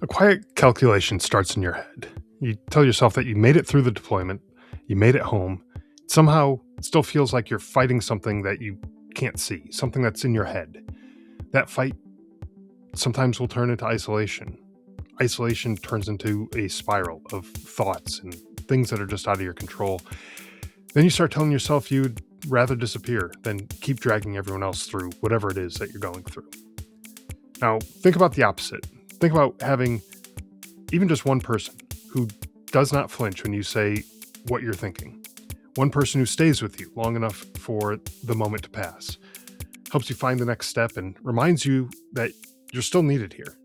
A quiet calculation starts in your head. You tell yourself that you made it through the deployment, you made it home. Somehow, it still feels like you're fighting something that you can't see, something that's in your head. That fight sometimes will turn into isolation. Isolation turns into a spiral of thoughts and things that are just out of your control. Then you start telling yourself you'd rather disappear than keep dragging everyone else through whatever it is that you're going through. Now, think about the opposite. Think about having even just one person who does not flinch when you say what you're thinking. One person who stays with you long enough for the moment to pass, helps you find the next step, and reminds you that you're still needed here.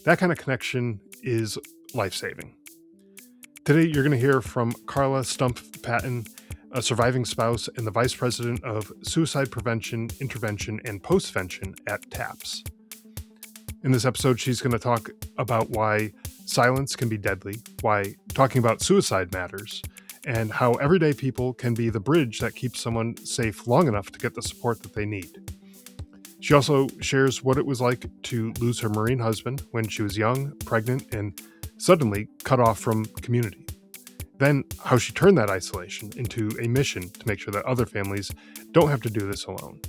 That kind of connection is life-saving. Today, you're going to hear from Carla Stumpf-Patton, a surviving spouse and the Vice President of Suicide Prevention, Intervention, and Postvention at TAPS. In this episode, she's going to talk about why silence can be deadly, why talking about suicide matters, and how everyday people can be the bridge that keeps someone safe long enough to get the support that they need. She also shares what it was like to lose her Marine husband when she was young, pregnant, and suddenly cut off from community. Then how she turned that isolation into a mission to make sure that other families don't have to do this alone.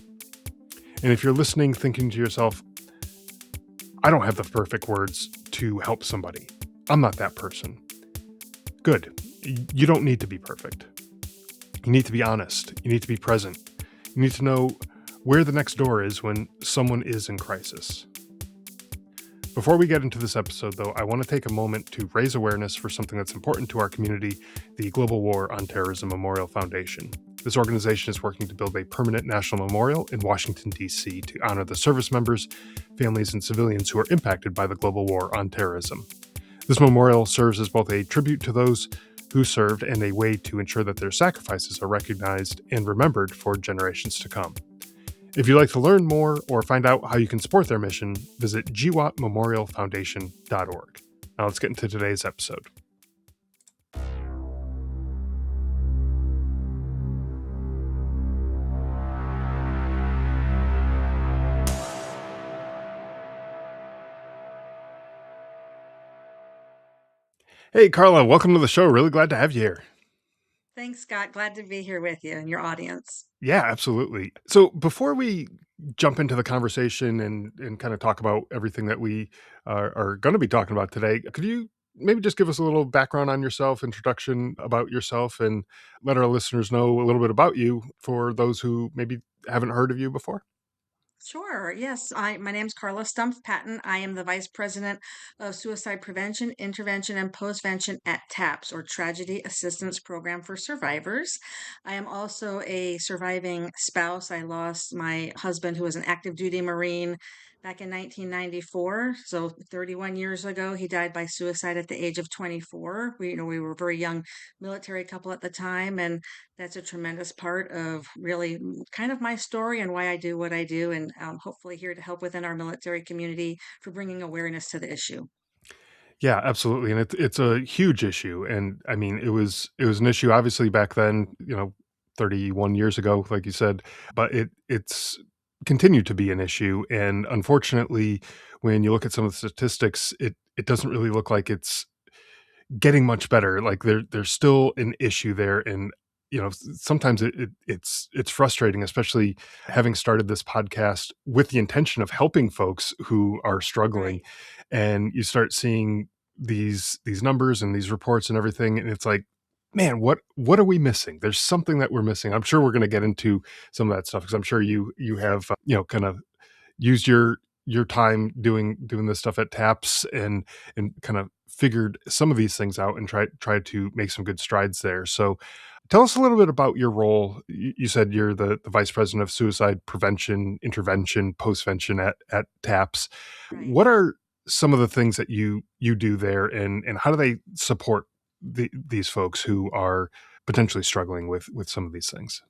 And if you're listening thinking to yourself, I don't have the perfect words to help somebody, I'm not that person. Good. You don't need to be perfect. You need to be honest. You need to be present. You need to know where the next door is when someone is in crisis. Before we get into this episode, though, I want to take a moment to raise awareness for something that's important to our community, the Global War on Terrorism Memorial Foundation. This organization is working to build a permanent national memorial in Washington, D.C. to honor the service members, families, and civilians who are impacted by the global war on terrorism. This memorial serves as both a tribute to those who served and a way to ensure that their sacrifices are recognized and remembered for generations to come. If you'd like to learn more or find out how you can support their mission, visit gwatmemorialfoundation.org. Now let's get into today's episode. Hey, Carla, welcome to the show. Really glad to have you here. Thanks, Scott. Glad to be here with you and your audience. Yeah, absolutely. So before we jump into the conversation and kind of talk about everything that we are going to be talking about today, could you maybe just give us a little background on yourself, introduction about yourself, and let our listeners know a little bit about you for those who maybe haven't heard of you before? Sure. Yes. My name's Carla Stumpf-Patton. I am the Vice President of Suicide Prevention, Intervention, and Postvention at TAPS, or Tragedy Assistance Program for Survivors. I am also a surviving spouse. I lost my husband, who was an active duty Marine, back in 1994. So 31 years ago, he died by suicide at the age of 24. We were a very young military couple at the time, and that's a tremendous part of really kind of my story and why I do what I do, and hopefully here to help within our military community for bringing awareness to the issue. Yeah, absolutely, and it's a huge issue, and I mean, it was an issue obviously back then, 31 years ago, like you said, but it's continued to be an issue, and unfortunately, when you look at some of the statistics, it doesn't really look like it's getting much better. Like there's still an issue there, and sometimes it's frustrating, especially having started this podcast with the intention of helping folks who are struggling, Right. and you start seeing these numbers and these reports and everything, and it's like, man, what are we missing? There's something that we're missing. I'm sure we're going to get into some of that stuff because I'm sure you have kind of used your time doing this stuff at TAPS and kind of figured some of these things out and tried to make some good strides there. So tell us a little bit about your role. You said you're the vice president of suicide prevention, intervention, postvention at TAPS. Right. What are some of the things that you do there, and how do they support these folks who are potentially struggling with some of these things?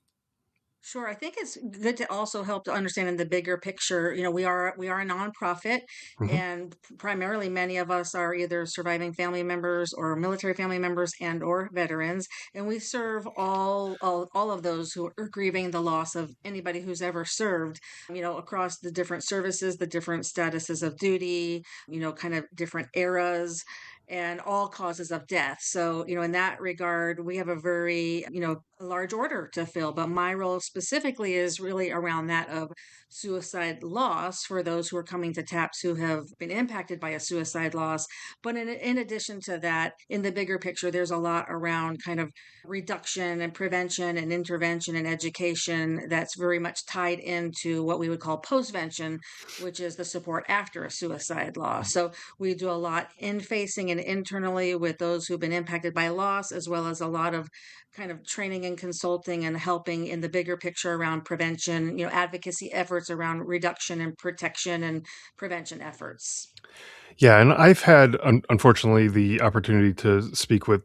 Sure. I think it's good to also help to understand in the bigger picture. We are a nonprofit, Hmm. and primarily many of us are either surviving family members or military family members and or veterans, and we serve all of those who are grieving the loss of anybody who's ever served. Across the different services, the different statuses of duty, kind of different eras. And all causes of death. So, in that regard, we have a very, large order to fill. But my role specifically is really around that of suicide loss for those who are coming to TAPS who have been impacted by a suicide loss. But in addition to that, in the bigger picture, there's a lot around kind of reduction and prevention and intervention and education that's very much tied into what we would call postvention, which is the support after a suicide loss. So we do a lot in facing and internally with those who've been impacted by loss, as well as a lot of kind of training and consulting and helping in the bigger picture around prevention, advocacy efforts around reduction and protection and prevention efforts. Yeah, and I've had, unfortunately, the opportunity to speak with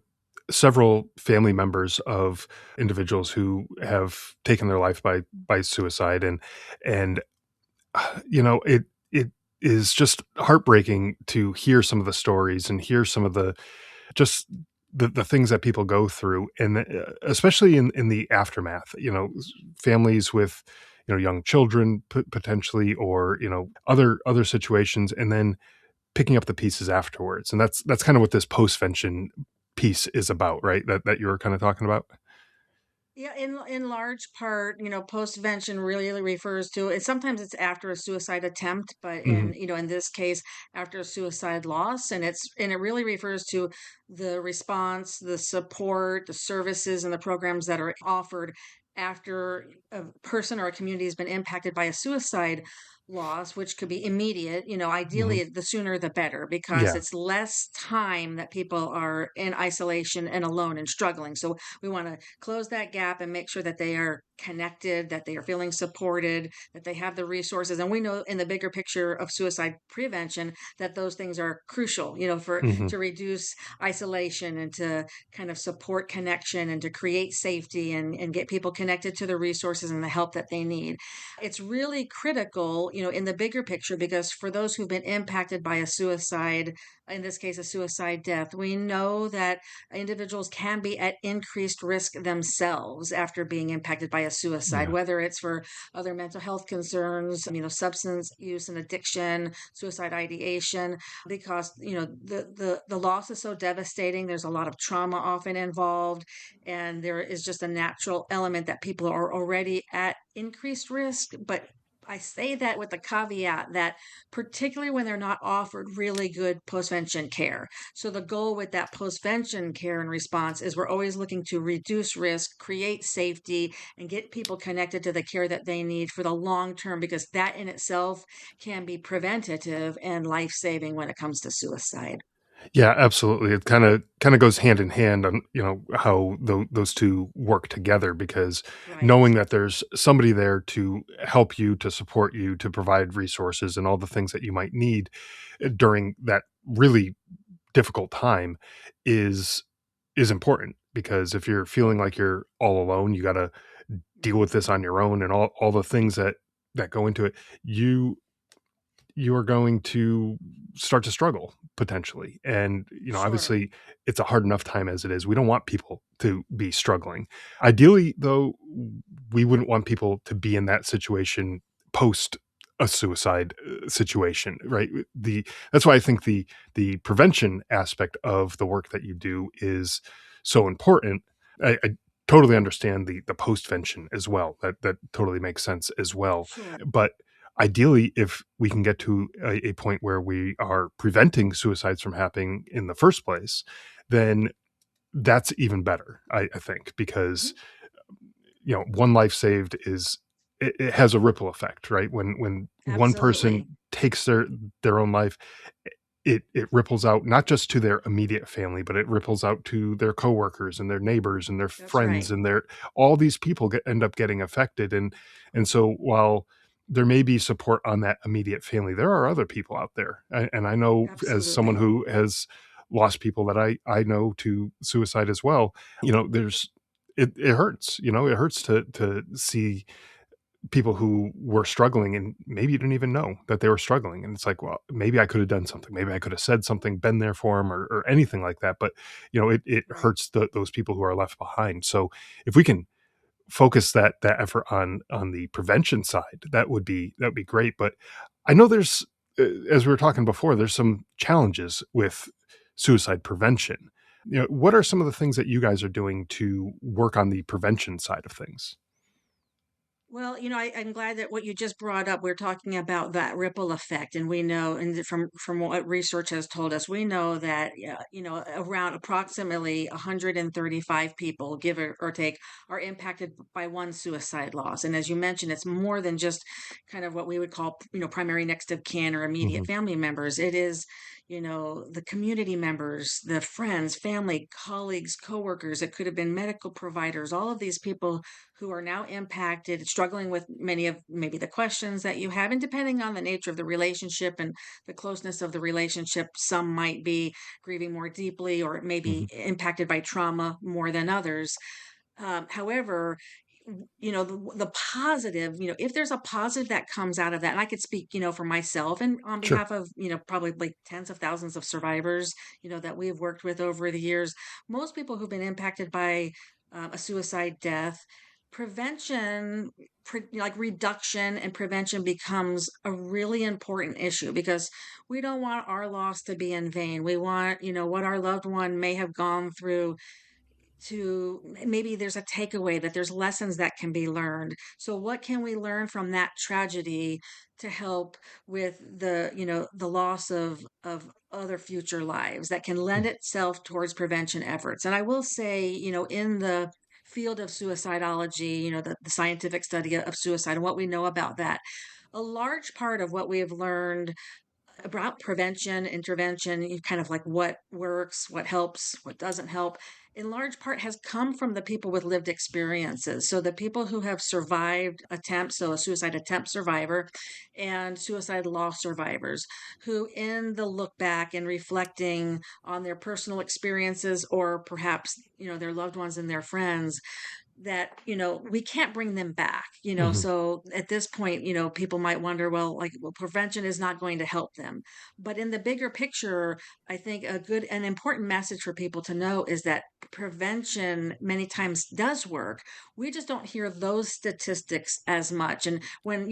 several family members of individuals who have taken their life by suicide, and it is just heartbreaking to hear some of the stories and hear some of the just the things that people go through, and especially in the aftermath. Families with young children potentially, or other situations, and then picking up the pieces afterwards. And that's kind of what this postvention piece is about, right? That you were kind of talking about. Yeah, in large part, postvention really refers to it. Sometimes it's after a suicide attempt, but Hmm. in this case, after a suicide loss, and it really refers to the response, the support, the services, and the programs that are offered after a person or a community has been impacted by a suicide loss, which could be immediate. Hmm. Ideally, the sooner the better, because Yeah. it's less time that people are in isolation and alone and struggling. So we want to close that gap and make sure that they are connected, that they are feeling supported, that they have the resources. And we know in the bigger picture of suicide prevention that those things are crucial, for Hmm. to reduce isolation and to kind of support connection and to create safety and get people connected to the resources and the help that they need. It's really critical, in the bigger picture, because for those who've been impacted by a suicide, in this case, a suicide death, we know that individuals can be at increased risk themselves after being impacted by a suicide, Yeah. whether it's for other mental health concerns, substance use and addiction, suicide ideation, because the loss is so devastating. There's a lot of trauma often involved, and there is just a natural element that people are already at increased risk. But I say that with the caveat that particularly when they're not offered really good postvention care. So the goal with that postvention care and response is we're always looking to reduce risk, create safety, and get people connected to the care that they need for the long term, because that in itself can be preventative and life-saving when it comes to suicide. Yeah, absolutely. It kind of goes hand in hand on how those two work together, because Right. knowing that there's somebody there to help you, to support you, to provide resources and all the things that you might need during that really difficult time is is important. Because if you're feeling like you're all alone, you got to deal with this on your own, and all the things that go into it. You are going to start to struggle potentially. And, Sure. obviously it's a hard enough time as it is. We don't want people to be struggling. Ideally, though, we wouldn't want people to be in that situation post a suicide situation, right? That's why I think the prevention aspect of the work that you do is so important. I totally understand the postvention as well. That totally makes sense as well. Sure. But ideally, if we can get to a point where we are preventing suicides from happening in the first place, then that's even better, I think, because Mhm. one life saved it has a ripple effect, right? When one person Absolutely. takes their own life, it ripples out not just to their immediate family, but it ripples out to their coworkers and their neighbors and their That's friends, right. and their all these people end up getting affected. And so while there may be support on that immediate family, there are other people out there. And I know, as someone Absolutely. who has lost people that I know to suicide as well, there's it hurts, it hurts to see people who were struggling and maybe you didn't even know that they were struggling. And it's like, well, maybe I could have done something. Maybe I could have said something, been there for them or anything like that. But, it Right. hurts those people who are left behind. So if we can focus that effort on the prevention side, that would be great. But I know there's, as we were talking before, there's some challenges with suicide prevention. What are some of the things that you guys are doing to work on the prevention side of things? Well, I'm glad that what you just brought up, we're talking about that ripple effect, and we know, and from what research has told us, we know that yeah, around approximately 135 people, give or take, are impacted by one suicide loss. And as you mentioned, it's more than just kind of what we would call, primary next of kin or immediate Hmm. family members. It is, the community members, the friends, family, colleagues, coworkers. It could have been medical providers. All of these people who are now impacted, struggling with many of maybe the questions that you have. And depending on the nature of the relationship and the closeness of the relationship, some might be grieving more deeply or maybe Hmm. impacted by trauma more than others. However, the positive, if there's a positive that comes out of that, and I could speak, for myself and on Sure. behalf of, probably like tens of thousands of survivors, that we've worked with over the years, most people who've been impacted by a suicide death, prevention, like reduction and prevention becomes a really important issue because we don't want our loss to be in vain. We want, what our loved one may have gone through to maybe there's a takeaway that there's lessons that can be learned. So what can we learn from that tragedy to help with the loss of other future lives that can lend Mhm. itself towards prevention efforts. And I will say, in the field of suicidology, the scientific study of suicide and what we know about that, a large part of what we have learned about prevention, intervention, kind of like what works, what helps, what doesn't help, in large part has come from the people with lived experiences. So the people who have survived attempts, so a suicide attempt survivor and suicide loss survivors, who in the look back and reflecting on their personal experiences or perhaps, their loved ones and their friends, that we can't bring them back, Mhm. so at this point, people might wonder, well, like, well, prevention is not going to help them. But in the bigger picture, I think a good and important message for people to know is that prevention many times does work. We just don't hear those statistics as much. And when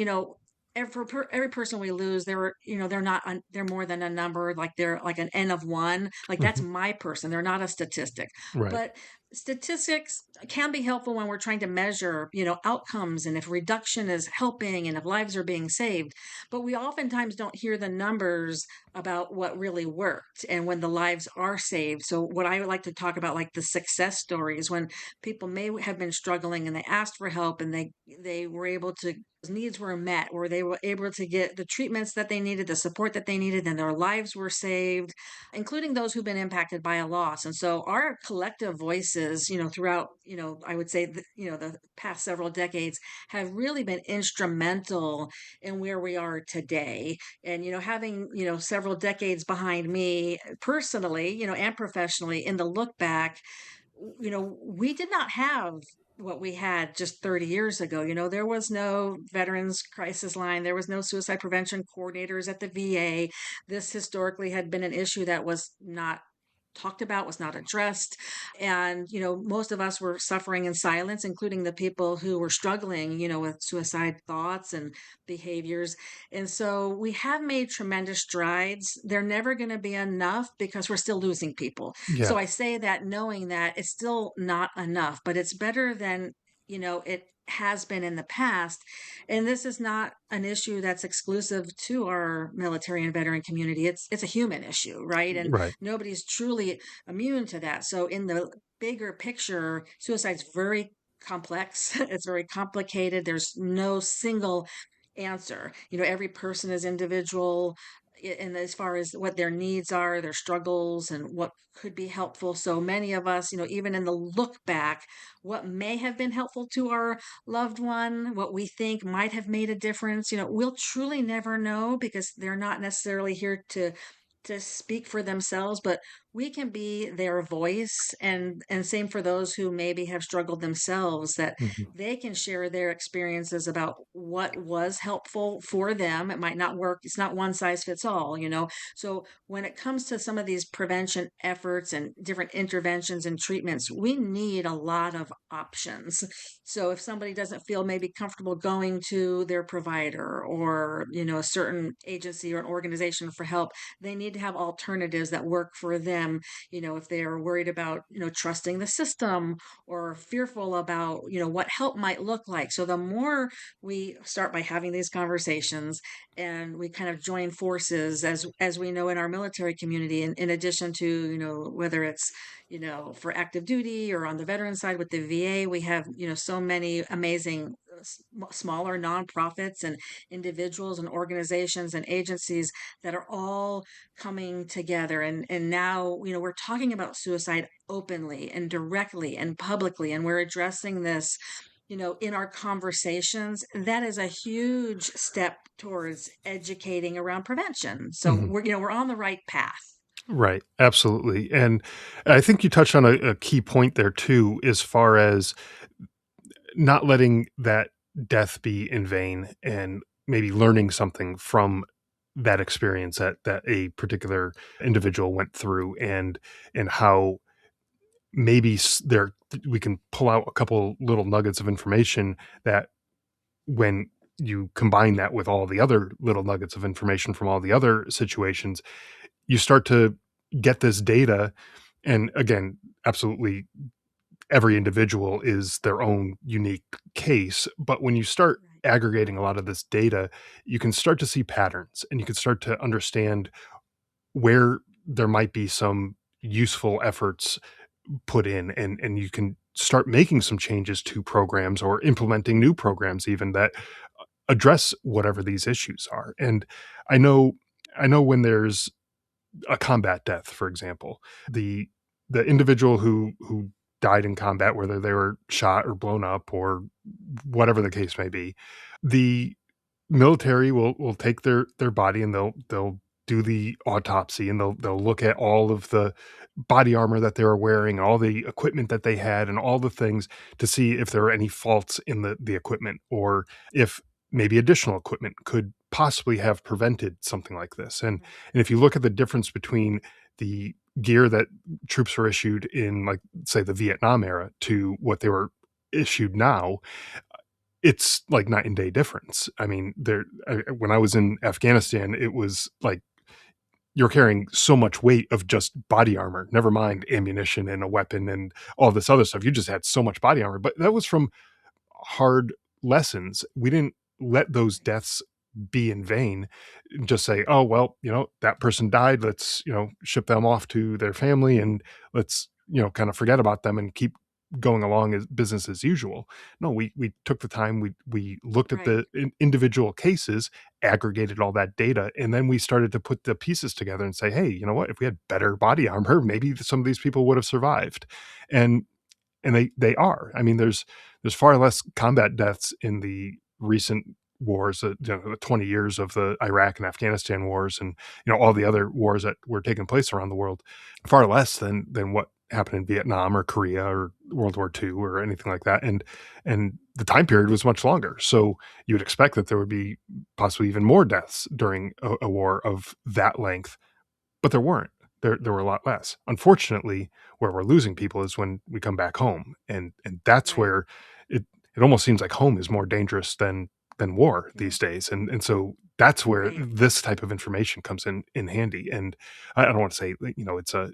every person we lose, they're not they're more than a number, like they're like an n of one, like that's Mhm. my person, they're not a statistic. Right. But statistics can be helpful when we're trying to measure, outcomes and if reduction is helping and if lives are being saved. But we oftentimes don't hear the numbers about what really worked and when the lives are saved. So what I would like to talk about, like the success stories, when people may have been struggling and they asked for help and they were able to needs were met or they were able to get the treatments that they needed, the support that they needed, and their lives were saved, including those who've been impacted by a loss. And so our collective voices, throughout, I would say, the past several decades have really been instrumental in where we are today. And, having, several decades behind me personally, and professionally in the look back, we did not have what we had just 30 years ago. There was no veterans crisis line, there was no suicide prevention coordinators at the VA. This historically had been an issue that was not talked about, was not addressed. And, most of us were suffering in silence, including the people who were struggling, with suicide thoughts and behaviors. And so we have made tremendous strides. They're never going to be enough because we're still losing people. So Yeah. I say that knowing that it's still not enough, but it's better than, it has been in the past. And this is not an issue that's exclusive to our military and veteran community. It's a human issue, right? And Right. nobody's truly immune to that. So in the bigger picture, suicide's very complex. It's very complicated. There's no single answer. Every person is individual and as far as what their needs are, their struggles, and what could be helpful. So many of us, even in the look back, what may have been helpful to our loved one, what we think might have made a difference, we'll truly never know because they're not necessarily here to speak for themselves, but we can be their voice, and same for those who maybe have struggled themselves, that Mhm. they can share their experiences about what was helpful for them. It might not work. It's not one size fits all, So when it comes to some of these prevention efforts and different interventions and treatments, we need a lot of options. So if somebody doesn't feel maybe comfortable going to their provider or, a certain agency or an organization for help, they need to have alternatives that work for them. If they are worried about, trusting the system or fearful about, what help might look like. So the more we start by having these conversations and we kind of join forces, as we know in our military community, in addition to, whether it's, for active duty or on the veteran side with the VA, we have, so many amazing smaller nonprofits and individuals and organizations and agencies that are all coming together. And now, we're talking about suicide openly and directly and publicly, and we're addressing this, in our conversations. That is a huge step towards educating around prevention. So Mhm. we're on the right path. Right, absolutely, and I think you touched on a key point there too, as far as not letting that death be in vain, and maybe learning something from that experience that a particular individual went through, and how maybe there we can pull out a couple little nuggets of information that, when you combine that with all the other little nuggets of information from all the other situations, you start to get this data. And again, absolutely, every individual is their own unique case. But when you start Right. aggregating a lot of this data, you can start to see patterns, and you can start to understand where there might be some useful efforts put in, and you can start making some changes to programs, or implementing new programs even, that address whatever these issues are. And I know I know when there's a combat death, for example, the individual who died in combat, whether they were shot or blown up or whatever the case may be, the military will take their body, and they'll do the autopsy, and they'll look at all of the body armor that they were wearing, all the equipment that they had, and all the things, to see if there are any faults in the equipment, or if maybe additional equipment could possibly have prevented something like this. And if you look at the difference between the gear that troops were issued in, like, say, the Vietnam era, to what they were issued now, it's like night and day difference. I mean, when I was in Afghanistan, it was like you're carrying so much weight of just body armor, never mind ammunition and a weapon and all this other stuff. You just had so much body armor, but that was from hard lessons. We didn't let those deaths be in vain. Just say, oh, well, that person died. Let's, ship them off to their family, and let's, kind of forget about them and keep going along as business as usual. No, we took the time, we looked at Right. the individual cases, aggregated all that data, and then we started to put the pieces together and say, hey, you know what? If we had better body armor, maybe some of these people would have survived. And they are. I mean, there's far less combat deaths in the recent wars, the 20 years of the Iraq and Afghanistan wars, and all the other wars that were taking place around the world, far less than what happened in Vietnam or Korea or World War II or anything like that. And the time period was much longer, so you would expect that there would be possibly even more deaths during a war of that length, but there weren't. There were a lot less. Unfortunately, where we're losing people is when we come back home, and that's Right. where it almost seems like home is more dangerous than war Yeah. these days, and so that's where Right. this type of information comes in handy. And I don't want to say that, it's a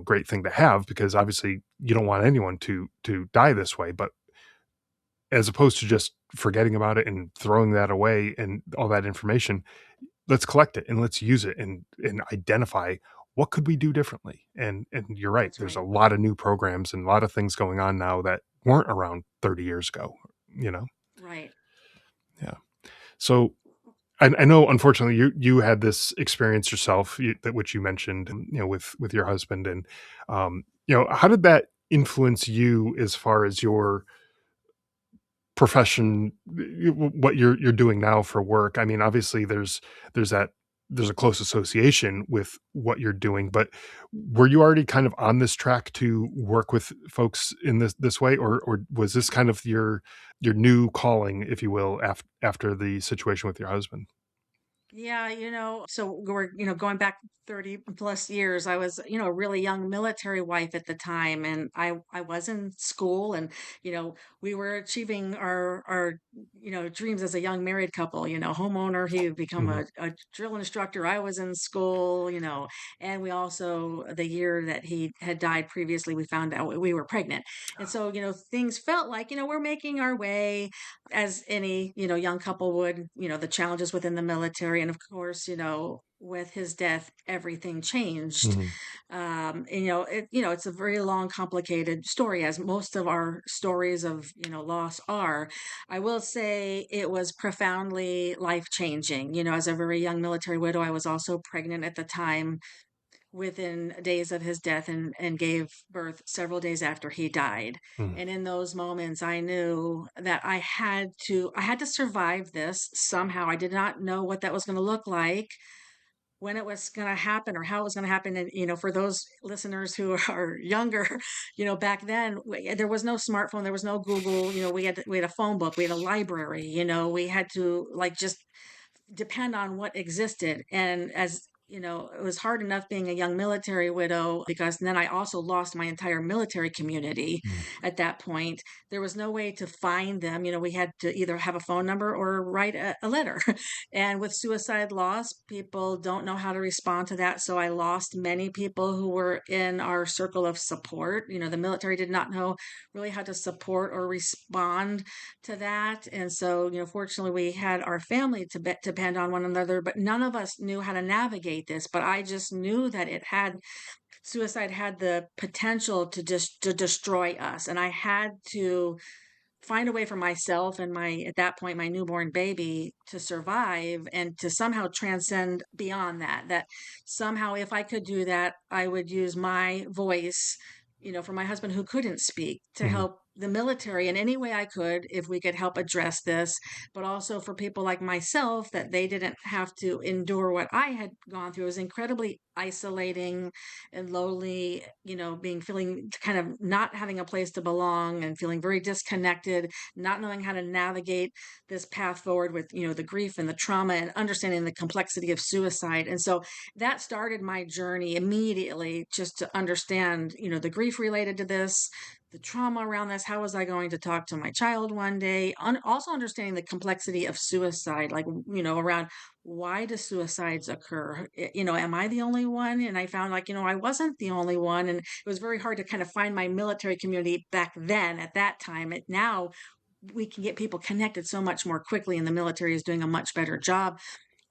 great thing to have, because obviously you don't want anyone to die this way, but as opposed to just forgetting about it and throwing that away and all that information, let's collect it and let's use it, and identify what could we do differently. And you're right, That's there's a right. lot of new programs and a lot of things going on now that weren't around 30 years ago, you know. Right. Yeah. So I know, unfortunately, you had this experience yourself, that which you mentioned, with your husband. And how did that influence you as far as your profession, what you're doing now for work? I mean, obviously there's that there's a close association with what you're doing, but were you already kind of on this track to work with folks in this way, or was this kind of your new calling, if you will, after the situation with your husband? Yeah, so we're, going back 30 plus years. I was, a really young military wife at the time, and I was in school, and, we were achieving our, dreams as a young married couple, homeowner. He would become Mhm. a drill instructor. I was in school, and we also, the year that he had died previously, we found out we were pregnant. And so, things felt like, we're making our way as any, young couple would, the challenges within the military. And of course, with his death, everything changed. Mhm. And, it's a very long, complicated story, as most of our stories of, loss are. I will say it was profoundly life changing. As a very young military widow, I was also pregnant at the time within days of his death, and gave birth several days after he died. Mhm. And in those moments I knew that I had to survive this somehow. I did not know what that was going to look like, when it was going to happen, or how it was going to happen. And for those listeners who are younger, back then there was no smartphone, there was no Google. We had a phone book, we had a library. We had to, like, just depend on what existed. And as it was hard enough being a young military widow, because then I also lost my entire military community Mhm. at that point. There was no way to find them. We had to either have a phone number or write a letter. And with suicide loss, people don't know how to respond to that. So I lost many people who were in our circle of support. The military did not know really how to support or respond to that. And so, fortunately, we had our family to depend on one another, but none of us knew how to navigate this. But I just knew that suicide had the potential to just to destroy us. And I had to find a way for myself and at that point, my newborn baby to survive, and to somehow transcend beyond that. That somehow, if I could do that, I would use my voice, for my husband who couldn't speak, to Mhm. help the military in any way I could, if we could help address this. But also for people like myself, that they didn't have to endure what I had gone through. It was incredibly isolating and lonely, feeling kind of not having a place to belong, and feeling very disconnected, not knowing how to navigate this path forward with, the grief and the trauma, and understanding the complexity of suicide. And so that started my journey immediately, just to understand, the grief related to this, the trauma around this. How was I going to talk to my child one day? Also understanding the complexity of suicide, like, around, why do suicides occur? Am I the only one? And I found, like, I wasn't the only one. And it was very hard to kind of find my military community back then at that time. Now we can get people connected so much more quickly, and the military is doing a much better job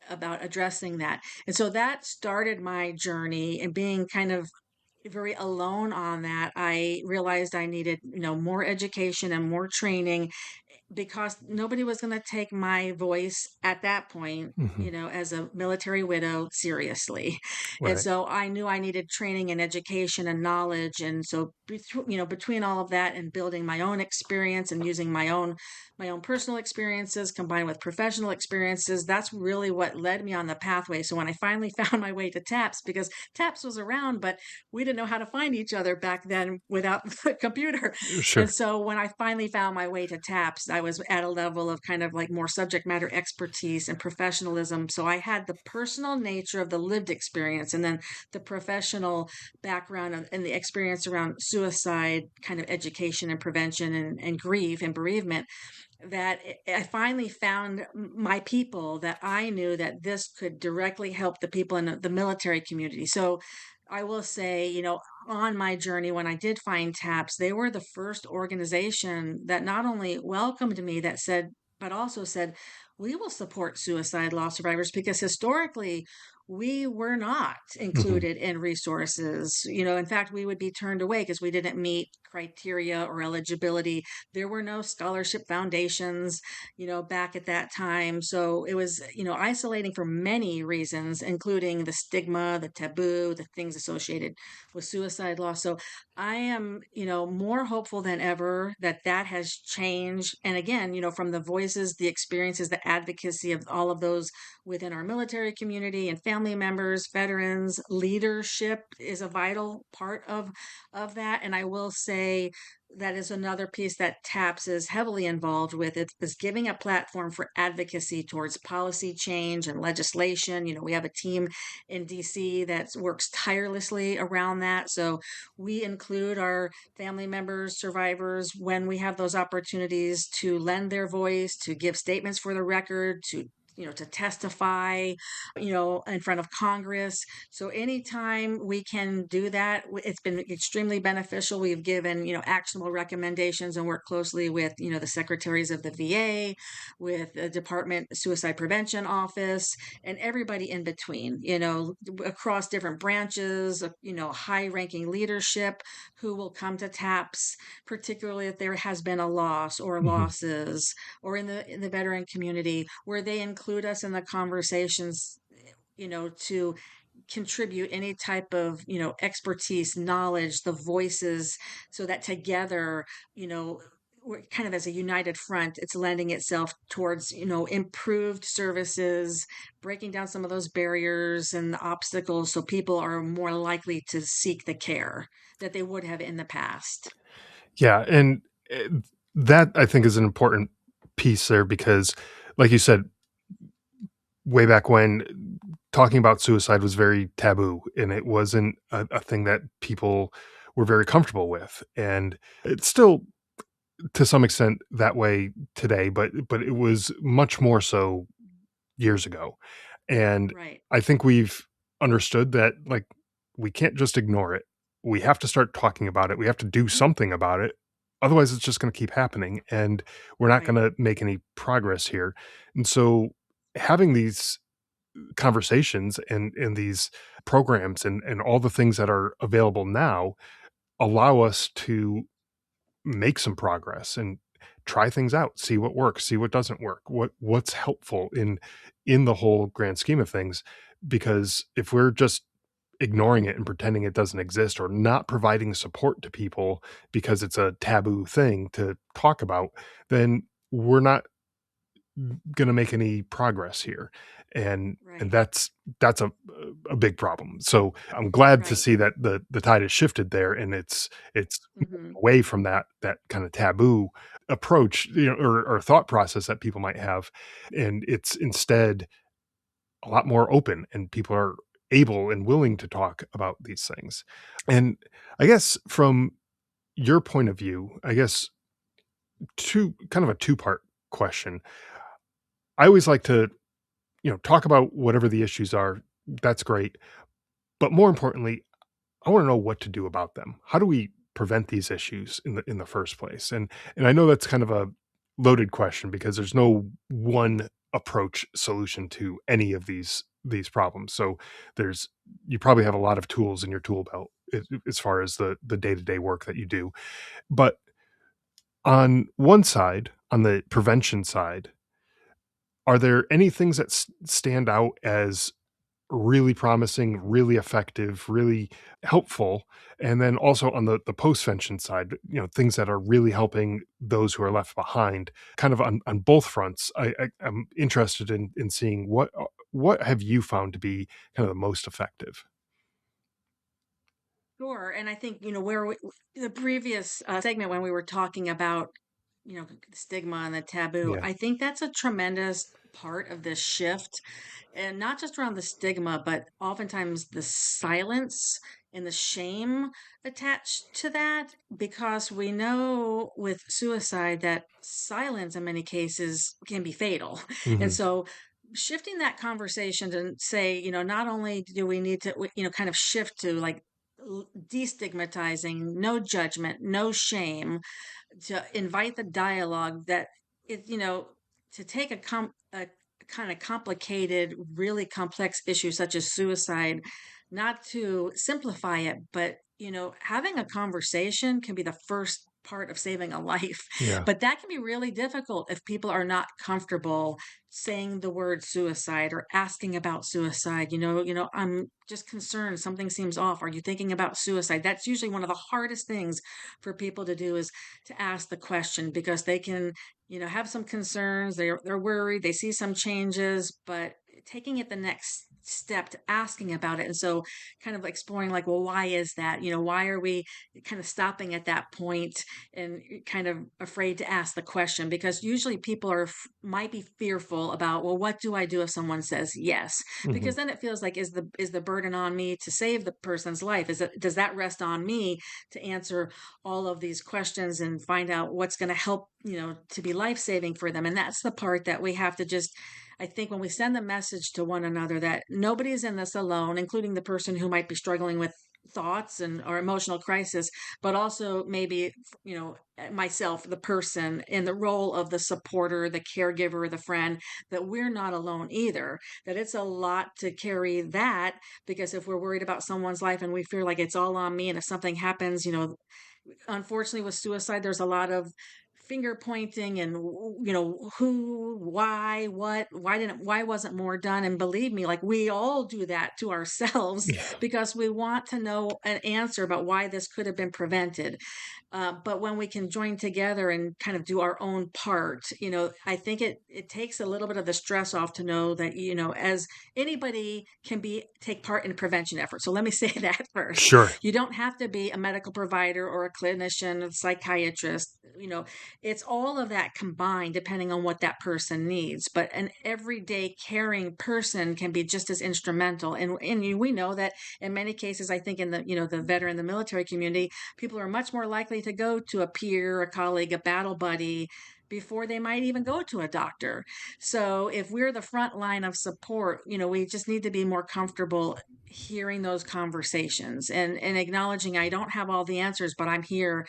about addressing that. And so that started my journey, and being kind of very alone on that, I realized I needed, more education and more training, because nobody was going to take my voice at that point, Mhm. as a military widow, seriously. And Right. so I knew I needed training and education and knowledge. And so, between all of that, and building my own experience, and using my own personal experiences combined with professional experiences, that's really what led me on the pathway. So when I finally found my way to TAPS, because TAPS was around, but we didn't know how to find each other back then without the computer. And Sure. so when I finally found my way to TAPS, I was at a level of kind of like more subject matter expertise and professionalism. So I had the personal nature of the lived experience, and then the professional background and the experience around suicide, kind of education and prevention, and grief and bereavement, that I finally found my people, that I knew that this could directly help the people in the military community. So I will say, on my journey, when I did find TAPS, they were the first organization that not only welcomed me, but also said, we will support suicide law survivors, because historically, we were not Mhm. included in resources. In fact, we would be turned away because we didn't meet criteria or eligibility. There were no scholarship foundations, back at that time. So it was, isolating for many reasons, including the stigma, the taboo, the things associated with suicide law. So I am, more hopeful than ever that that has changed. And again, from the voices, the experiences, the advocacy of all of those within our military community and family members, veterans, leadership is a vital part of that. And I will say that is another piece that TAPS is heavily involved with. It is giving a platform for advocacy towards policy change and legislation. We have a team in DC that works tirelessly around that. So we include our family members, survivors, when we have those opportunities to lend their voice, to give statements for the record, to testify, in front of Congress. So anytime we can do that, it's been extremely beneficial. We've given, actionable recommendations and work closely with, the secretaries of the VA, with the Department Suicide Prevention Office, and everybody in between, across different branches, high ranking leadership who will come to TAPS, particularly if there has been a loss or Mhm. losses, or in the veteran community, where they include us in the conversations, to contribute any type of, expertise, knowledge, the voices, so that together, we're kind of as a united front, it's lending itself towards, improved services, breaking down some of those barriers and obstacles, so people are more likely to seek the care that they would have in the past. Yeah, and, that I think is an important piece there because, like you said, way back when, talking about suicide was very taboo, and it wasn't a thing that people were very comfortable with, and it's still, to some extent, that way today, but it was much more so years ago. And Right. I think we've understood that, like, we can't just ignore it. We have to start talking about it. We have to do Mhm. something about it. Otherwise, it's just going to keep happening and we're not going Right. to make any progress here. And so, having these conversations and these programs and all the things that are available now allow us to make some progress and try things out, see what works, see what doesn't work, what's helpful in the whole grand scheme of things. Because if we're just ignoring it and pretending it doesn't exist or not providing support to people because it's a taboo thing to talk about, then we're not going to make any progress here. And Right. that's a big problem. So I'm glad to Right. see that the tide has shifted there and it's Hmm. away from that kind of taboo approach, or thought process that people might have, and it's instead a lot more open and people are able and willing to talk about these things. And I guess from your point of view, I guess two kind of a two-part question. I always like to, talk about whatever the issues are. That's great. But more importantly, I want to know what to do about them. How do we prevent these issues in the first place? And I know that's kind of a loaded question because there's no one approach solution to any of these problems. So there's you probably have a lot of tools in your tool belt as far as the day-to-day work that you do. But on one side, on the prevention side, are there any things that stand out as really promising, really effective, really helpful? And then also on the postvention side, things that are really helping those who are left behind, kind of on both fronts. I'm interested in seeing what have you found to be kind of the most effective? Sure. And I think, the previous segment when we were talking about, the stigma and the taboo, Yeah. I think that's a tremendous part of this shift. And not just around the stigma, but oftentimes the silence and the shame attached to that, because we know with suicide that silence in many cases can be fatal. And Mhm. so shifting that conversation to say, not only do we need to, kind of shift to like destigmatizing, no judgment, no shame, to invite the dialogue, that it, to take a kind of complicated, really complex issue such as suicide, not to simplify it, but having a conversation can be the first part of saving a life. Yeah. But that can be really difficult if people are not comfortable saying the word suicide or asking about suicide. I'm just concerned, something seems off, are you thinking about suicide? That's usually one of the hardest things for people to do, is to ask the question, because they can, have some concerns, they're worried, they see some changes, but taking it the next step asking about it. And so kind of exploring like, well, why is that? Why are we kind of stopping at that point and kind of afraid to ask the question? Because usually people might be fearful about, well, what do I do if someone says yes? Hmm. Because then it feels like, is the burden on me to save the person's life? Does that rest on me to answer all of these questions and find out what's going to help, to be life saving for them? And that's the part that we have to just, I think, when we send the message to one another that nobody's in this alone, including the person who might be struggling with thoughts and or emotional crisis, but also maybe, myself, the person in the role of the supporter, the caregiver, the friend, that we're not alone either, that it's a lot to carry that. Because if we're worried about someone's life and we feel like it's all on me, and if something happens, unfortunately with suicide, there's a lot of finger pointing and, who, why, what, why wasn't more done? And believe me, like, we all do that to ourselves Yeah. because we want to know an answer about why this could have been prevented. But when we can join together and kind of do our own part, I think it takes a little bit of the stress off to know that, as anybody can take part in prevention efforts. So let me say that first. Sure. You don't have to be a medical provider or a clinician, a psychiatrist. It's all of that combined, depending on what that person needs. But an everyday caring person can be just as instrumental. And we know that in many cases, I think in the veteran, the military community, people are much more likely to go to a peer, a colleague, a battle buddy before they might even go to a doctor. So if we're the front line of support, we just need to be more comfortable hearing those conversations and acknowledging, I don't have all the answers, but I'm here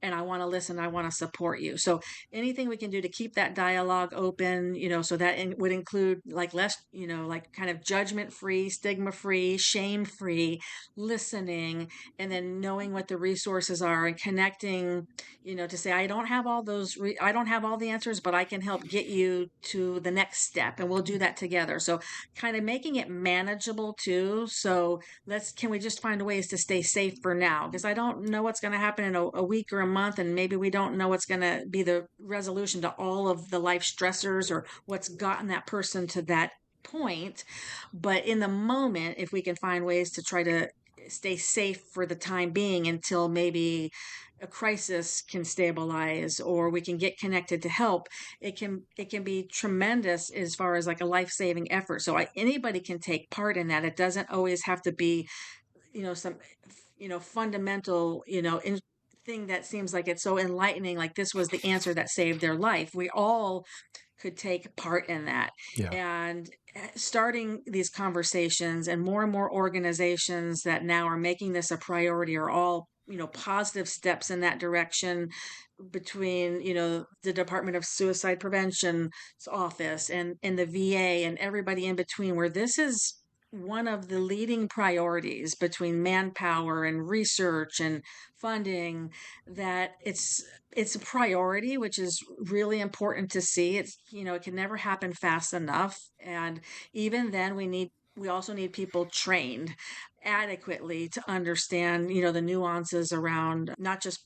and I want to listen, I want to support you. So anything we can do to keep that dialogue open, so that would include like less, like kind of judgment free, stigma free, shame free listening, and then knowing what the resources are and connecting, to say, I don't have all the answers, but I can help get you to the next step and we'll do that together. So kind of making it manageable too. So can we just find ways to stay safe for now? Because I don't know what's going to happen in a week or a month, and maybe we don't know what's going to be the resolution to all of the life stressors or what's gotten that person to that point. But in the moment, if we can find ways to try to stay safe for the time being until maybe a crisis can stabilize or we can get connected to help, it can be tremendous as far as like a life-saving effort. So anybody can take part in that. It doesn't always have to be, some, fundamental, thing that seems like it's so enlightening, like this was the answer that saved their life. We all could take part in that. Yeah. And starting these conversations, and more organizations that now are making this a priority, are all, positive steps in that direction, between, the Department of Suicide Prevention's office and the VA and everybody in between, where this is one of the leading priorities between manpower and research and funding, that it's a priority, which is really important to see. It's, it can never happen fast enough. And even then we also need people trained adequately to understand, the nuances around not just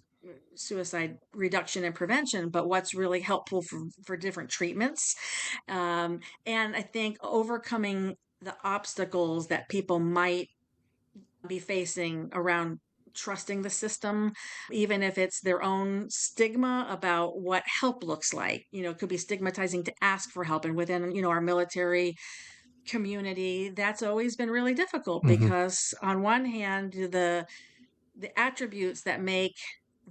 suicide reduction and prevention, but what's really helpful for different treatments. And I think overcoming the obstacles that people might be facing around trusting the system, even if it's their own stigma about what help looks like. It could be stigmatizing to ask for help. And within, our military community, that's always been really difficult Hmm. because on one hand, the attributes that make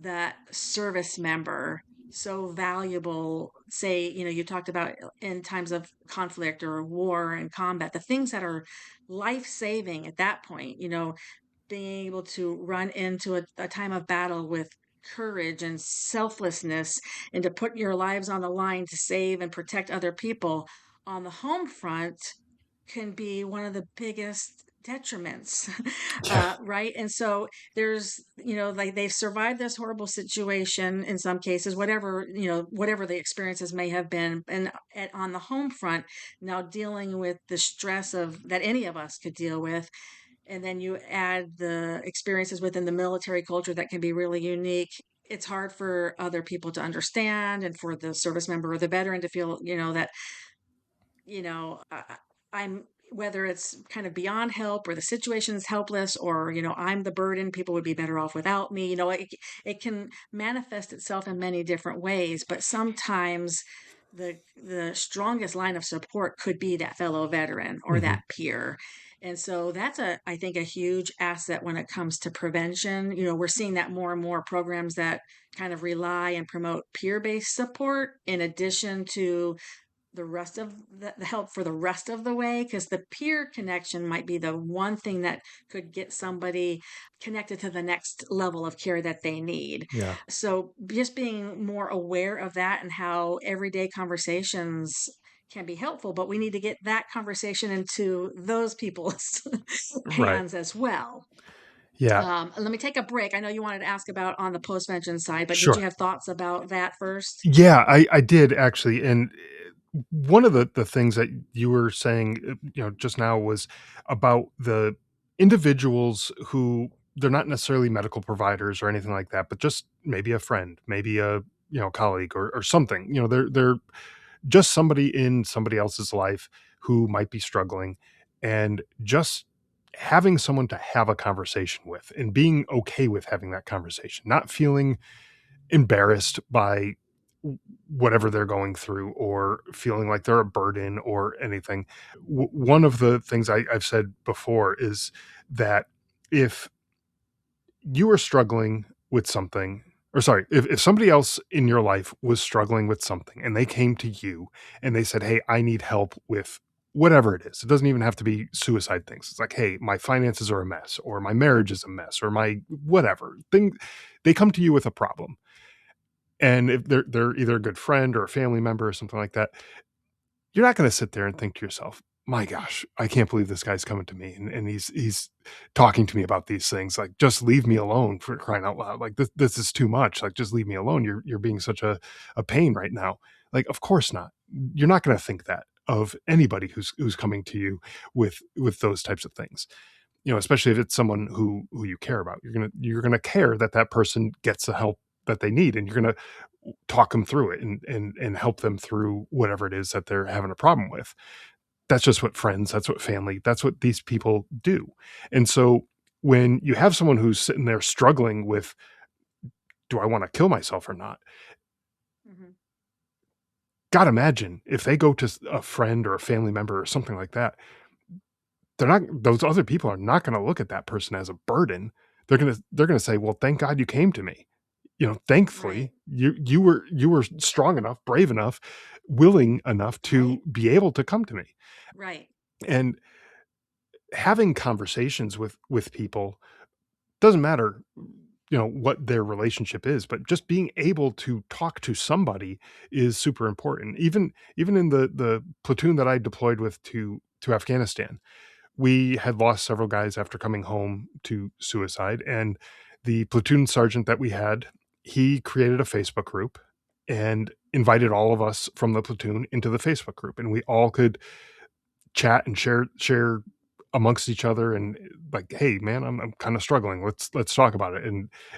that service member so valuable, say, you talked about in times of conflict or war and combat, the things that are life saving at that point, being able to run into a time of battle with courage and selflessness, and to put your lives on the line to save and protect other people on the home front, can be one of the biggest detriments. Yeah. Right. And so there's, like, they've survived this horrible situation in some cases, whatever the experiences may have been, and on the home front, now dealing with the stress of that any of us could deal with. And then you add the experiences within the military culture that can be really unique. It's hard for other people to understand, and for the service member or the veteran to feel, that, you know, I, I'm whether it's kind of beyond help or the situation is helpless or I'm the burden, people would be better off without me. It can manifest itself in many different ways, but sometimes the strongest line of support could be that fellow veteran or Hmm. that peer. And so that's I think a huge asset when it comes to prevention. We're seeing that more and more programs that kind of rely and promote peer-based support in addition to the rest of the help for the rest of the way, because the peer connection might be the one thing that could get somebody connected to the next level of care that they need. Yeah. So just being more aware of that and how everyday conversations can be helpful, but we need to get that conversation into those people's Right. hands as well. Yeah. Let me take a break. I know you wanted to ask about on the postvention side, but did you Sure. have thoughts about that first? Yeah, I did actually, and one of the things that you were saying, just now was about the individuals who they're not necessarily medical providers or anything like that, but just maybe a friend, maybe a colleague or something. They're just somebody in somebody else's life who might be struggling, and just having someone to have a conversation with and being okay with having that conversation, not feeling embarrassed by whatever they're going through or feeling like they're a burden or anything. One of the things I've said before is that if you are struggling with something, or sorry, if somebody else in your life was struggling with something and they came to you and they said, "Hey, I need help with whatever it is." It doesn't even have to be suicide things. It's like, "Hey, my finances are a mess, or my marriage is a mess, or my whatever thing." They come to you with a problem, and if they're either a good friend or a family member or something like that, you're not going to sit there and think to yourself, "My gosh, I can't believe this guy's coming to me and he's talking to me about these things. Like, just leave me alone, for crying out loud. Like, this is too much. Like, just leave me alone. You're being such a pain right now." Like, of course not. You're not going to think that of anybody who's coming to you with those types of things. Especially if it's someone who you care about. You're gonna care that that person gets the help that they need, and you're gonna talk them through it and help them through whatever it is that they're having a problem with. That's just what friends, that's what family, that's what these people do. And so when you have someone who's sitting there struggling with, do I want to kill myself or not? Mhm. God, imagine if they go to a friend or a family member or something like that. They're not Those other people are not gonna look at that person as a burden. They're gonna say, "Well, thank God you came to me." Right. Thankfully, you were strong enough, brave enough, willing enough to Right. be able to come to me. Right. And having conversations with people doesn't matter, what their relationship is, but just being able to talk to somebody is super important. Even in the platoon that I deployed with to Afghanistan, we had lost several guys after coming home to suicide, and the platoon sergeant that we had, he created a Facebook group and invited all of us from the platoon into the Facebook group, and we all could chat and share amongst each other, and like, "Hey man, I'm kind of struggling, let's talk about it."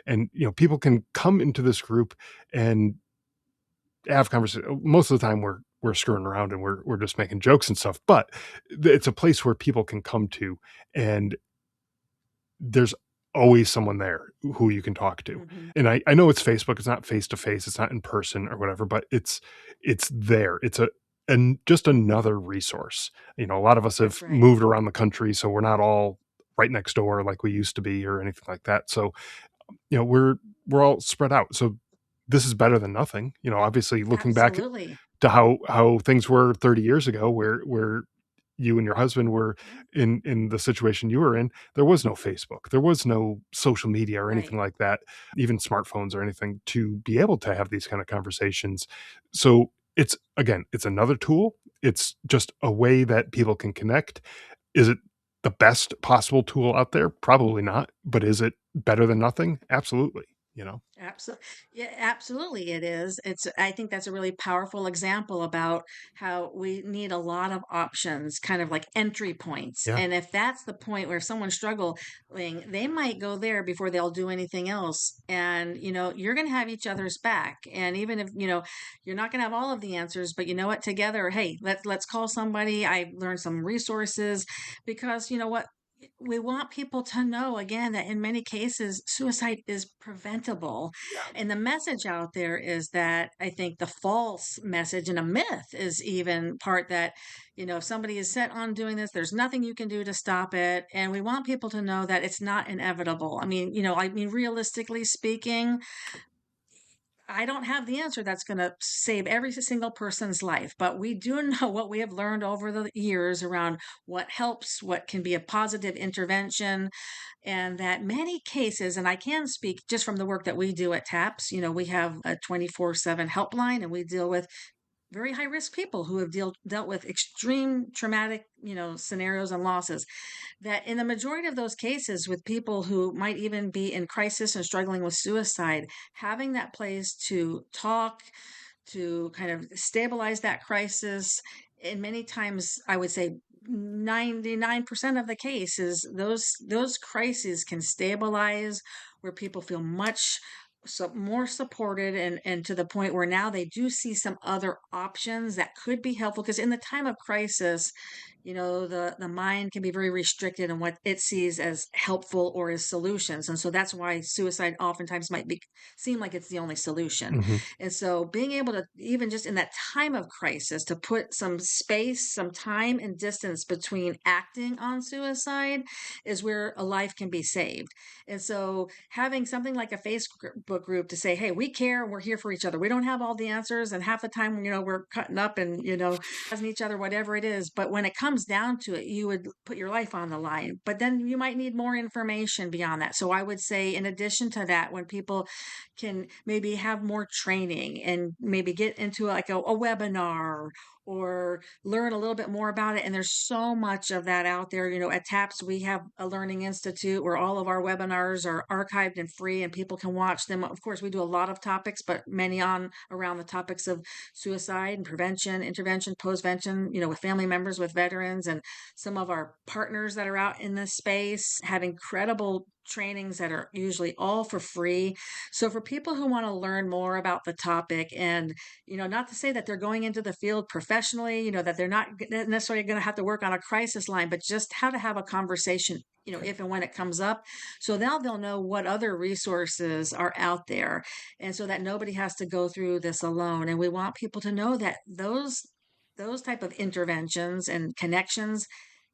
And people can come into this group and have conversation. Most of the time we're screwing around and we're just making jokes and stuff, but it's a place where people can come to, and there's always someone there who you can talk to. Mhm. And I know it's Facebook, it's not face to face, it's not in person or whatever, but it's there. It's a and just another resource. A lot of us That's have right. moved around the country, so we're not all right next door like we used to be or anything like that. So, we're all spread out. So this is better than nothing. Obviously looking back Absolutely. to how things were 30 years ago, where you and your husband were Yeah. in the situation you were in, there was no Facebook, there was no social media or Right. anything like that, even smartphones or anything to be able to have these kind of conversations. So it's another tool. It's just a way that people can connect. Is it the best possible tool out there? Probably not. But is it better than nothing? Absolutely. you know? Absolutely. Yeah, absolutely it is. I think that's a really powerful example about how we need a lot of options, kind of like entry points. Yeah. And if that's the point where someone's struggling, they might go there before they'll do anything else. And, you're going to have each other's back. And even if, you're not going to have all of the answers, but you know what, together, hey, let's call somebody. I learned some resources because you know what? We want people to know again that in many cases suicide is preventable, Yeah. and the message out there is that I think the false message and a myth is even part that if somebody is set on doing this, there's nothing you can do to stop it, and we want people to know that it's not inevitable. I mean realistically speaking, I don't have the answer that's going to save every single person's life, but we do know what we have learned over the years around what helps, what can be a positive intervention, and that many cases, and I can speak just from the work that we do at TAPS, we have a 24/7 helpline and we deal with very high risk people who have dealt with extreme traumatic, scenarios and losses, that in the majority of those cases with people who might even be in crisis and struggling with suicide, having that place to talk, to kind of stabilize that crisis, and many times I would say 99% of the cases, those crises can stabilize where people feel much more supported, and to the point where now they do see some other options that could be helpful, because in the time of crisis, the mind can be very restricted in what it sees as helpful or as solutions, and so that's why suicide oftentimes might be seem like it's the only solution. Hmm. And so being able to, even just in that time of crisis, to put some space, some time and distance between acting on suicide is where a life can be saved. And so having something like a Facebook group to say, hey, we care and we're here for each other. We don't have all the answers. And half the time, we're cutting up and, asking each other, whatever it is. But when it comes down to it, you would put your life on the line. But then you might need more information beyond that. So I would say, in addition to that, when people can maybe have more training and maybe get into like a webinar or learn a little bit more about it. And there's so much of that out there. At TAPS, we have a learning institute where all of our webinars are archived and free and people can watch them. Of course, we do a lot of topics, but many on around the topics of suicide and prevention, intervention, postvention, with family members, with veterans, and some of our partners that are out in this space have incredible trainings that are usually all for free. So for people who want to learn more about the topic, and not to say that they're going into the field professionally, that they're not necessarily going to have to work on a crisis line, but just how to have a conversation, Okay. if and when it comes up. So now they'll know what other resources are out there, and so that nobody has to go through this alone. And we want people to know that those type of interventions and connections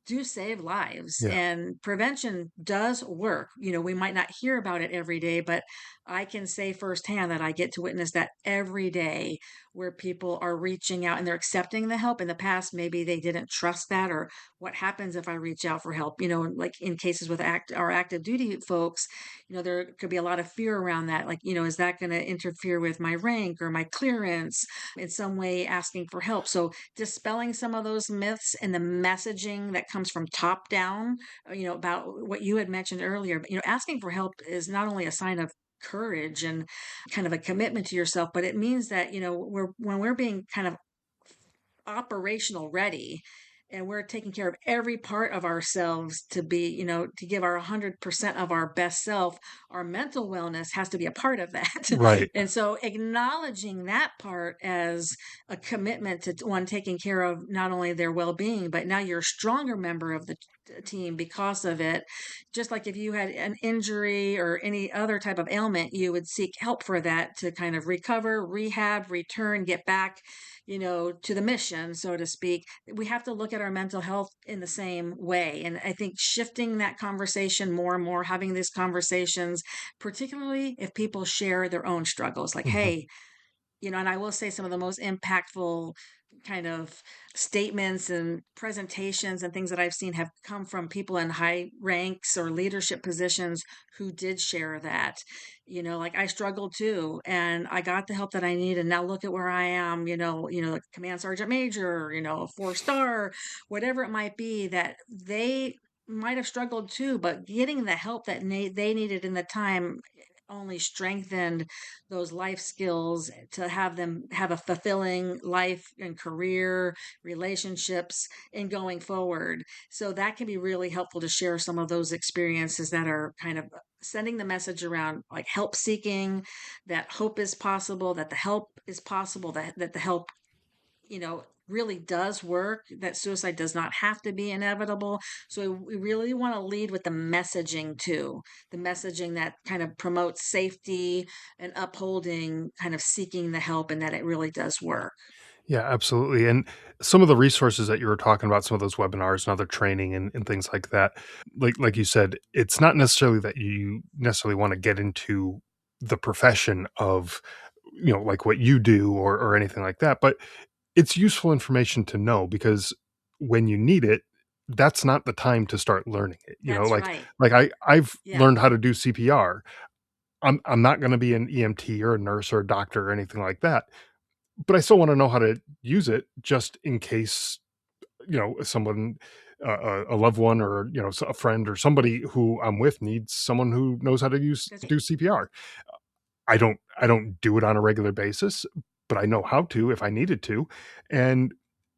do save lives, Yeah. and prevention does work. We might not hear about it every day, but I can say firsthand that I get to witness that every day, where people are reaching out and they're accepting the help. In the past, maybe they didn't trust that, or what happens if I reach out for help, like in cases with our active duty folks, there could be a lot of fear around that. Like, is that going to interfere with my rank or my clearance in some way, asking for help? So dispelling some of those myths and the messaging that comes from top down, about what you had mentioned earlier. But, asking for help is not only a sign of courage and kind of a commitment to yourself, but it means that, when we're being kind of operational ready, and we're taking care of every part of ourselves to be, to give our 100% of our best self, our mental wellness has to be a part of that. Right. And so acknowledging that part as a commitment to one taking care of not only their well-being, but now you're a stronger member of the team because of it. Just like if you had an injury or any other type of ailment, you would seek help for that to kind of recover, rehab, return, get back, to the mission, so to speak. We have to look at our mental health in the same way. And I think shifting that conversation more and more, having these conversations, particularly if people share their own struggles, like, Hmm. hey, and I will say some of the most impactful kind of statements and presentations and things that I've seen have come from people in high ranks or leadership positions who did share that. Like, I struggled too, and I got the help that I need, and now look at where I am. Like command sergeant major, 4-star, whatever it might be. That they might have struggled too, but getting the help that they needed in the time only strengthened those life skills to have them have a fulfilling life and career, relationships, in going forward. So that can be really helpful to share some of those experiences that are kind of sending the message around, like help seeking, that hope is possible, that the help is possible, that the help, really does work, that suicide does not have to be inevitable. So we really want to lead with the messaging too, the messaging that kind of promotes safety and upholding kind of seeking the help, and that it really does work. Yeah, absolutely. And some of the resources that you were talking about, some of those webinars and other training and things like that, like you said, it's not necessarily that you necessarily want to get into the profession of, like what you do or anything like that, but it's useful information to know because when you need it, that's not the time to start learning it. That's right. I've Yeah. learned how to do CPR. I'm not going to be an EMT or a nurse or a doctor or anything like that, but I still want to know how to use it just in case, someone, a loved one or, a friend or somebody who I'm with needs someone who knows how to That's do CPR. I don't do it on a regular basis, but I know how to if I needed to. And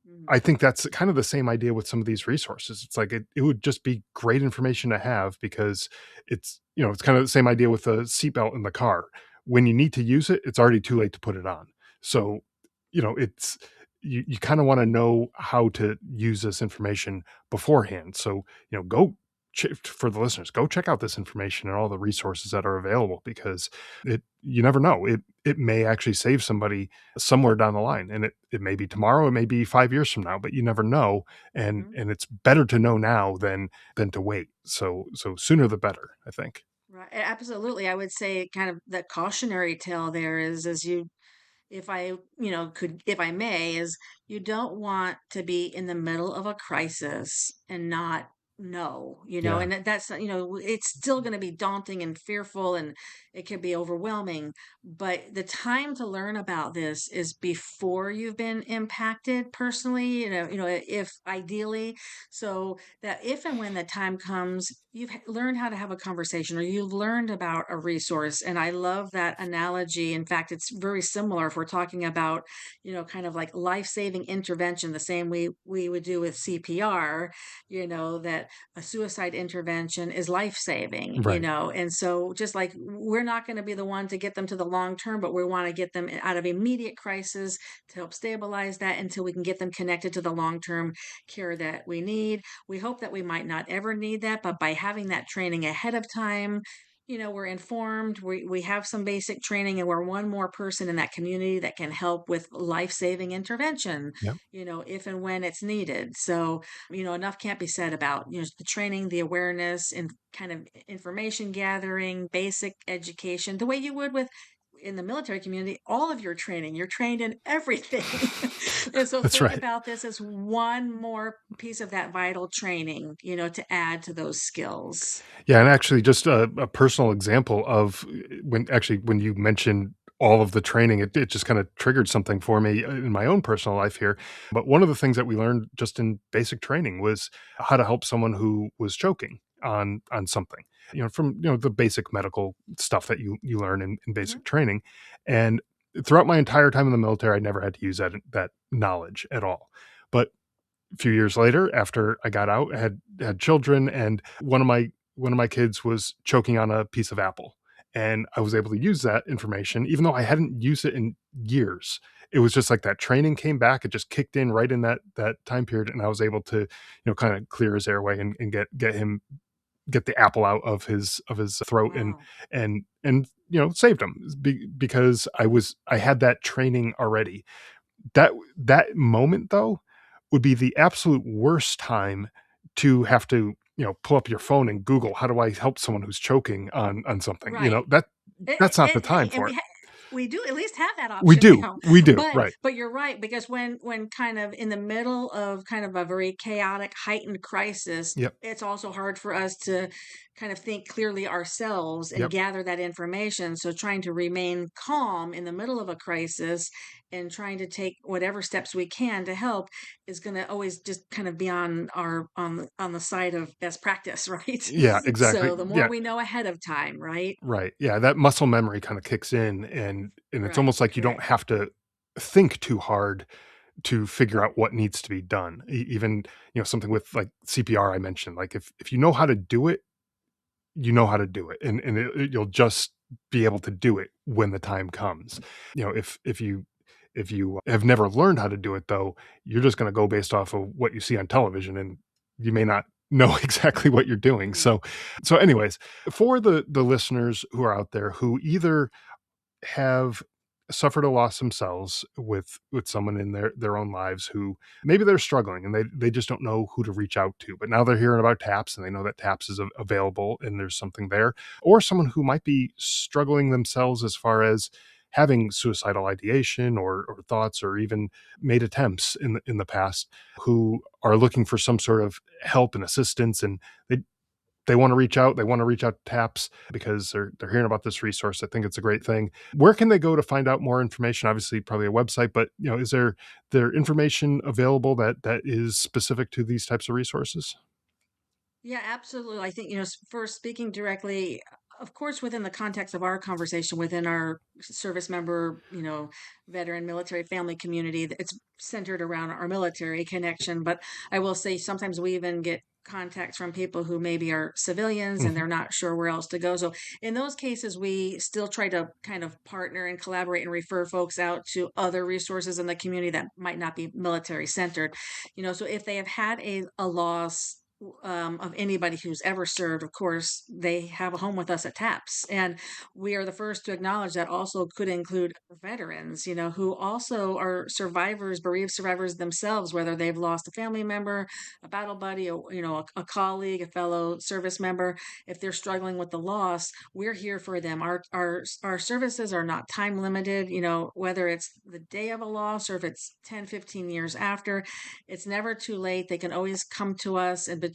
mhm. I think that's kind of the same idea with some of these resources. It's like it would just be great information to have because it's kind of the same idea with the seatbelt in the car. When you need to use it, it's already too late to put it on. So, it's you kind of want to know how to use this information beforehand. So, for the listeners, go check out this information and all the resources that are available because you never know. It may actually save somebody somewhere down the line, and it may be tomorrow, it may be 5 years from now, but you never know, Mhm. and it's better to know now than to wait. So sooner the better, I think. Right. Absolutely. I would say kind of the cautionary tale there is you if I, if I may, is you don't want to be in the middle of a crisis and not know, Yeah. and that's, it's still going to be daunting and fearful, and it can be overwhelming. But the time to learn about this is before you've been impacted personally, if ideally, so that if and when the time comes, you've learned how to have a conversation or you've learned about a resource. And I love that analogy. In fact, it's very similar if we're talking about, kind of like life-saving intervention, the same way we would do with CPR, that a suicide intervention is life-saving, Right. and so just like we're not going to be the one to get them to the long term, but we want to get them out of immediate crisis to help stabilize that until we can get them connected to the long-term care that we need. We hope that we might not ever need that, but by having that training ahead of time, we're informed, we have some basic training, and we're one more person in that community that can help with life-saving intervention, Yep. if and when it's needed. So, enough can't be said about, the training, the awareness, and kind of information gathering, basic education, the way you would with in the military community, all of your training, you're trained in everything. And so That's think right. about this as one more piece of that vital training, to add to those skills. Yeah, and actually just a personal example of when you mentioned all of the training, it just kind of triggered something for me in my own personal life here. But one of the things that we learned just in basic training was how to help someone who was choking on something. From the basic medical stuff that you learn in Mhm. basic training. And throughout my entire time in the military, I never had to use that knowledge at all. But a few years later, after I got out, I had children, and one of my kids was choking on a piece of apple, and I was able to use that information, even though I hadn't used it in years. It was just like that training came back; it just kicked in right in that time period, and I was able to, kind of clear his airway and get the apple out of his throat Wow. and saved him because I had that training already. That moment, though, would be the absolute worst time to have to, pull up your phone and Google, "How do I help someone who's choking on something?" Right. That's not the time Hey, and for it. we do at least have that We option do, now. we do, But right. you're right, because when kind of in the middle of kind of a very chaotic, heightened crisis, Yep, it's also hard for us to kind of think clearly ourselves and yep, gather that information. So trying to remain calm in the middle of a crisis and trying to take whatever steps we can to help is going to always just kind of be on our on the side of best practice, right? Yeah, exactly. So the more Yeah, we know ahead of time, right? right. Yeah, that muscle memory kind of kicks in, and it's Right, almost like you don't correct. have to think too hard to figure out what needs to be done. Even, something with like CPR I mentioned, like if you know how to do it, you know how to do it, and you'll just be able to do it when the time comes. If you have never learned how to do it though, you're just going to go based off of what you see on television, and you may not know exactly what you're doing. Mhm. So anyways, for the listeners who are out there who either have suffered a loss themselves with someone in their own lives, who maybe they're struggling and they just don't know who to reach out to, but now they're hearing about TAPS and they know that TAPS is available and there's something there, or someone who might be struggling themselves as far as having suicidal ideation or thoughts, or even made attempts in the past, who are looking for some sort of help and assistance, and they want to reach out. They want to reach out to TAPS because they're hearing about this resource. I think it's a great thing. Where can they go to find out more information? Obviously, probably a website, but is there information available that is specific to these types of resources? Yeah, absolutely. I think, first speaking directly, of course, within the context of our conversation, within our service member, veteran military family community, it's centered around our military connection. But I will say sometimes we even get contacts from people who maybe are civilians and Mhm. they're not sure where else to go. So in those cases, we still try to kind of partner and collaborate and refer folks out to other resources in the community that might not be military centered. So if they have had a loss, of anybody who's ever served, of course, they have a home with us at TAPS. And we are the first to acknowledge that also could include veterans, who also are survivors, bereaved survivors themselves, whether they've lost a family member, a battle buddy, a colleague, a fellow service member. If they're struggling with the loss, we're here for them. Our services are not time limited, whether it's the day of a loss or if it's 10, 15 years after, it's never too late. They can always come to us in between,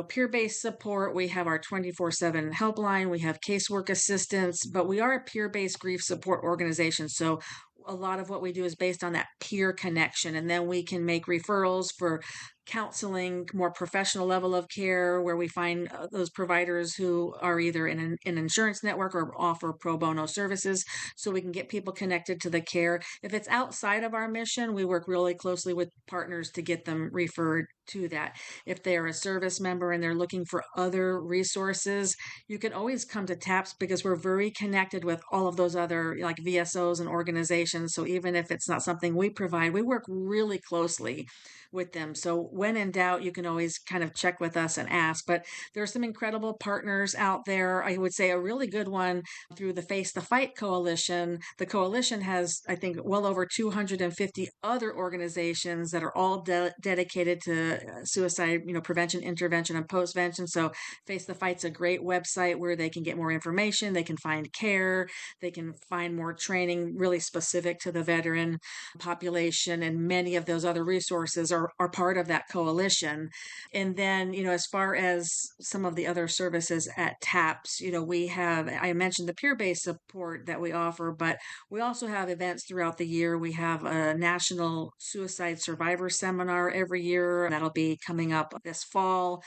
peer-based support. We have our 24/7 helpline, we have casework assistance, but we are a peer-based grief support organization. So a lot of what we do is based on that peer connection. And then we can make referrals for counseling, more professional level of care, where we find those providers who are either in an insurance network or offer pro bono services, so we can get people connected to the care. If it's outside of our mission, we work really closely with partners to get them referred to that. If they are a service member and they're looking for other resources, you can always come to TAPS because we're very connected with all of those other like VSOs and organizations. So even if it's not something we provide, we work really closely with them. So when in doubt, you can always kind of check with us and ask. But there's some incredible partners out there. I would say a really good one through the Face the Fight Coalition. The coalition has, I think, well over 250 other organizations that are all dedicated to suicide, prevention, intervention, and postvention. So Face the Fight's a great website where they can get more information, they can find care, they can find more training really specific to the veteran population, and many of those other resources are part of that coalition. And then, as far as some of the other services at TAPS, we have, I mentioned the peer based support that we offer, but we also have events throughout the year. We have a National Suicide Survivor Seminar every year that'll be coming up this fall,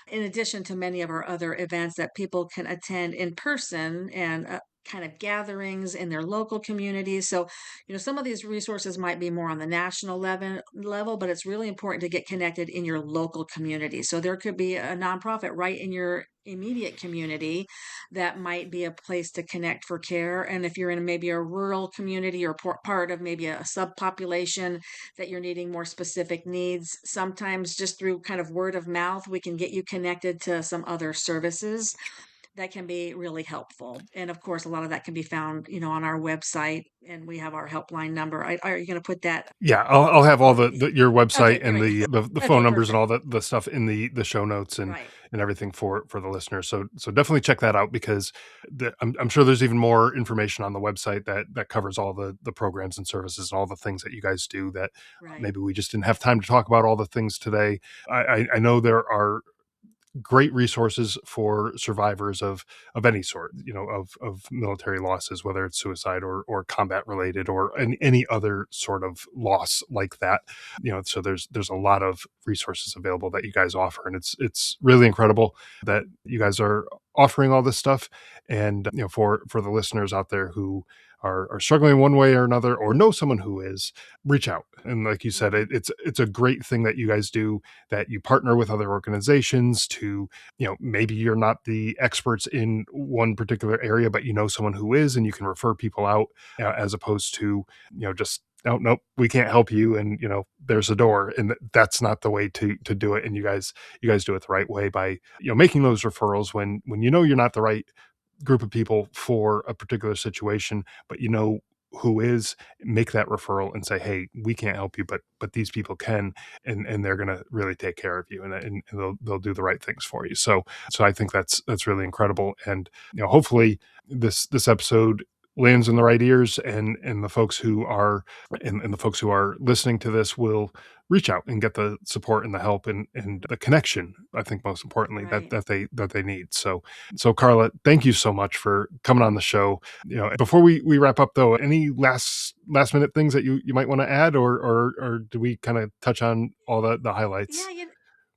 in addition to many of our other events that people can attend in person and kind of gatherings in their local communities. So, some of these resources might be more on the national level, but it's really important to get connected in your local community. So there could be a nonprofit right in your immediate community that might be a place to connect for care. And if you're in maybe a rural community or part of maybe a subpopulation that you're needing more specific needs, sometimes just through kind of word of mouth, we can get you connected to some other services that can be really helpful. And of course, a lot of that can be found, on our website, and we have our helpline number. Are you going to put that? Yeah, I'll have all Oh, the your website okay, and great. the phone Okay, numbers and perfect. all the stuff in the show notes Right. and everything for the listeners. So definitely check that out, because I'm sure there's even more information on the website that covers all the programs and services and all the things that you guys do that Right. maybe we just didn't have time to talk about all the things today. I know there are great resources for survivors of any sort, of military losses, whether it's suicide or combat related or any other sort of loss like that. So there's a lot of resources available that you guys offer, and it's really incredible that you guys are offering all this stuff. And for the listeners out there who are struggling one way or another, or know someone who is, reach out. And like you said, it's a great thing that you guys do, that you partner with other organizations to, maybe you're not the experts in one particular area, but you know someone who is, and you can refer people out, as opposed to, just, oh nope, we can't help you, and there's a door. And that's not the way to do it. And you guys do it the right way by making those referrals when you're not the right group of people for a particular situation, but who is, make that referral and say, hey, we can't help you, but these people can, and they're going to really take care of you, and they'll do the right things for you. So I think that's really incredible. And hopefully this episode lands in the right ears, and the folks who are and the folks who are listening to this will reach out and get the support and the help and the connection, I think, most importantly, that Right. they need. So Carla, thank you so much for coming on the show. Before we wrap up though, any last minute things that you might want to add, or do we kind of touch on all the Yeah, highlights?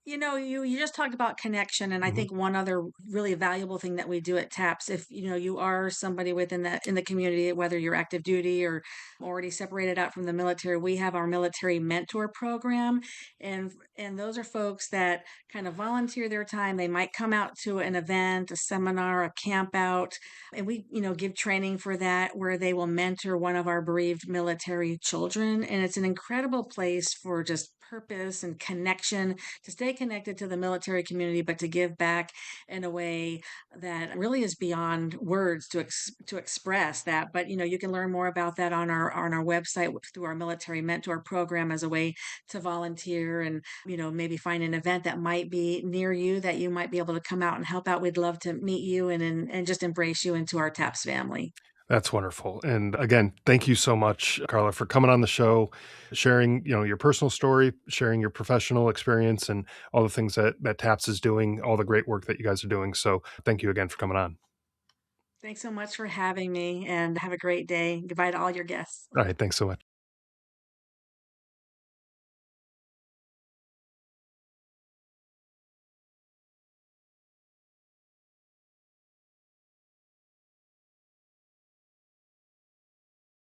you just talked about connection, and I Hmm. think one other really valuable thing that we do at TAPS, if you are somebody within the community, whether you're active duty or already separated out from the military, we have our military mentor program, and those are folks that kind of volunteer their time. They might come out to an event, a seminar, a camp out, and we give training for that, where they will mentor one of our bereaved military children, and it's an incredible place for just purpose and connection, to stay connected to the military community, but to give back in a way that really is beyond words to express that. But you can learn more about that on our website, through our military mentor program, as a way to volunteer, and maybe find an event that might be near you that you might be able to come out and help out. We'd love to meet you and just embrace you into our TAPS family. That's wonderful. And again, thank you so much, Carla, for coming on the show, sharing, your personal story, sharing your professional experience, and all the things that TAPS is doing, all the great work that you guys are doing. So thank you again for coming on. Thanks so much for having me, and have a great day. Goodbye to all your guests. All right. Thanks so much.